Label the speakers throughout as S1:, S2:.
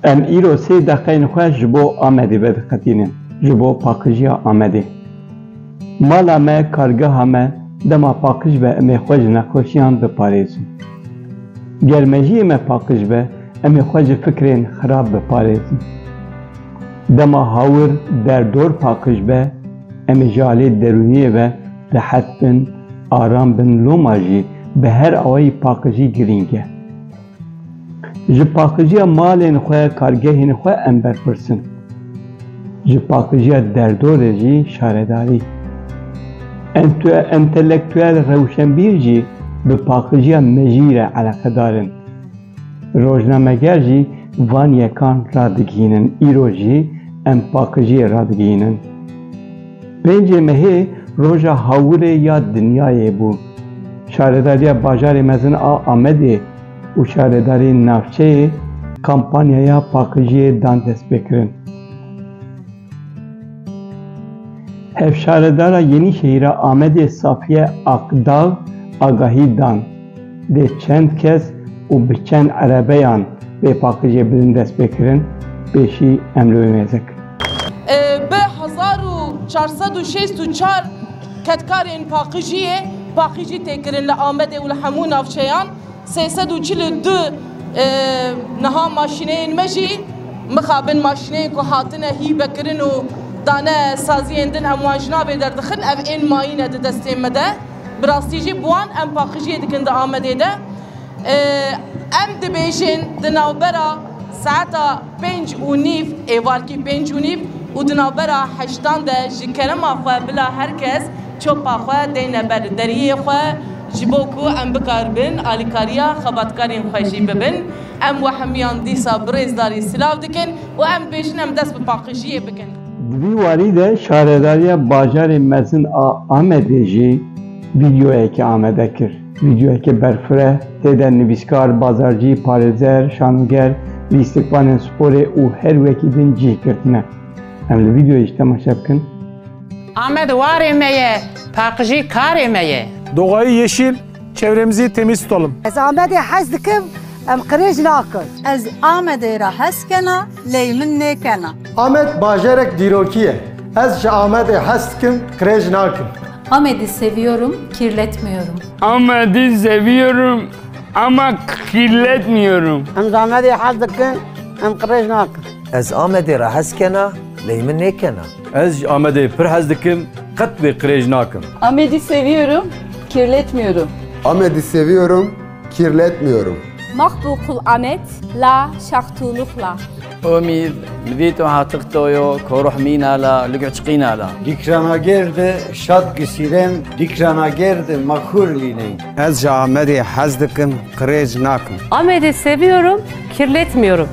S1: ام ایرو سه دقیقه خواه جبو آمدی بدقتینن جبو پاکجیا آمدی مالا ما کارگاه همه دما پاکج به امی خوش نخوشیان بپاریزم گرمجی ما پاکج به امی خوش فکرین خراب بپاریزم دما هاور در دور پاکج به امی جالی درونیه به راحت بن آرام بن لوماجی به هر آوی پاکجی گرینگه ji pakijiya malên xwe kargehên xwe em berpirsin. Ji pakijiya derdorê jî şaredarî. Entelektüel rewşenbîr jî bi pakijiya mejî re eleqedar in. Rojnameger jî van yekan radigihînin, îro jî em pakijiyê radigihînin. Pêncê mehê roja hawirê ya dinyayê bû. Şaredariya bajarê mezin a Amedê û şaredarî navçeyê kampanyaya pakijiyê dan dest pêkirin. Hevşaredara Yenîşehîra Amedê Safiye Akdağ agahî dan dê çend kes û bi çend erebeyan vê pakijiyê bilin dest pêkirin pêşî em li wê mêzek.
S2: Bi 1464 ketkarên pakijiyê pakijî têkirin li Amedê û li hemû navçeyan 342 niha maşîneyên me jî mixabin maşîneyên ku hatine hîbekirin û dane saziyên din em wan ji navê derdixin ev ên mayîne di destên me de bi rastî jî bi wan em paqijiyê dikin di Amedê de em dibêjin di navbera saeta 5:30 êvarkî 5:30 û di navbera 8 de ji kerema xwe bila herkes çopa xwe deyne ber deriyê xwe ji bo ku em bikarbin alîkariya xebatkarên xwe jî bibin em we hemiyan dîsa birêzdarî silav dikin û em bêjin em dest bi paqijiyê bikin.
S1: Di vî warî de şaredariya bajarê mezin a Amedê jî vîdyoyekê amade kir. Vîdyoyekê berfireh têde nivîskar, bazarcî, parêzer, şanoger, lîstikvanên sporê û her wekî din cih kirtine. Em li vîdyoyê jî temaşa bikin.
S3: Amed warê me ye, paqijî karê me ye.
S4: Doğayı yeşil, çevremizi temiz tutalım.
S5: Ez Amedê hez dikim, em qirêj nakin.
S6: Ez Amedê re hez kena, lê min nêkena.
S7: Amed bajarek dîrokî ye. Ez ji Amedê hez dikim, qirêj nakim.
S8: Amed'i seviyorum, kirletmiyorum.
S9: Amed'i seviyorum ama kirletmiyorum.
S5: Em Amedê hez dikim, em qirêj nakin.
S10: Ez Amedê re hez kena, lê min nêkena.
S11: Ez Amedê pir hez dikim, qet vê qirêj nakim.
S12: Amed'i seviyorum, kirletmiyorum.
S13: Amed'i seviyorum, kirletmiyorum.
S14: Makbukul Amed la şahtulukla.
S15: أميد لبيتو هاتقتويو كوروح مينا لا لقعتقينا لا
S16: ديكرانا جرد شاد قسيرين ديكرانا جرد مخور لينين
S17: Ez Amedê hez dikim, qirêj nakim.
S18: Amed'i seviyorum, kirletmiyorum.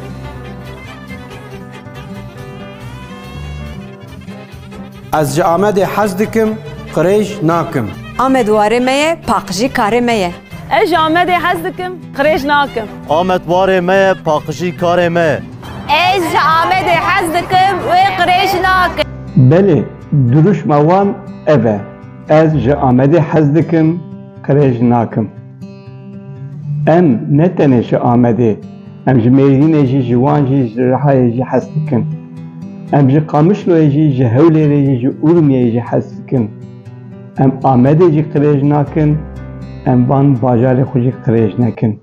S19: Ez ji Amedê hez dikim, qirêj nakim.
S20: Amed warê me ye, paqijî karê me ye.
S12: Ez ji Amedê hez dikim, qirêj nakim.
S2: Amed warê me ye, paqijî karê me ye.
S14: Ez ji Amedê hez dikim wê qirêj nakim.
S1: Belê, duruşma wan ev e. Ez ji Amedê hez dikim, qirêj nakim. Em ne tenê ji Amedê, em ji Mêrînê jî ji wan jî ji Rihayê jî hez dikin. Em ji Qamişloyê jî ji Hewlêrê jî ji Urmiyê jî hez dikin. Em Amedê jî qirêj nakin, em van bajarê xwe jî qirêj nekin.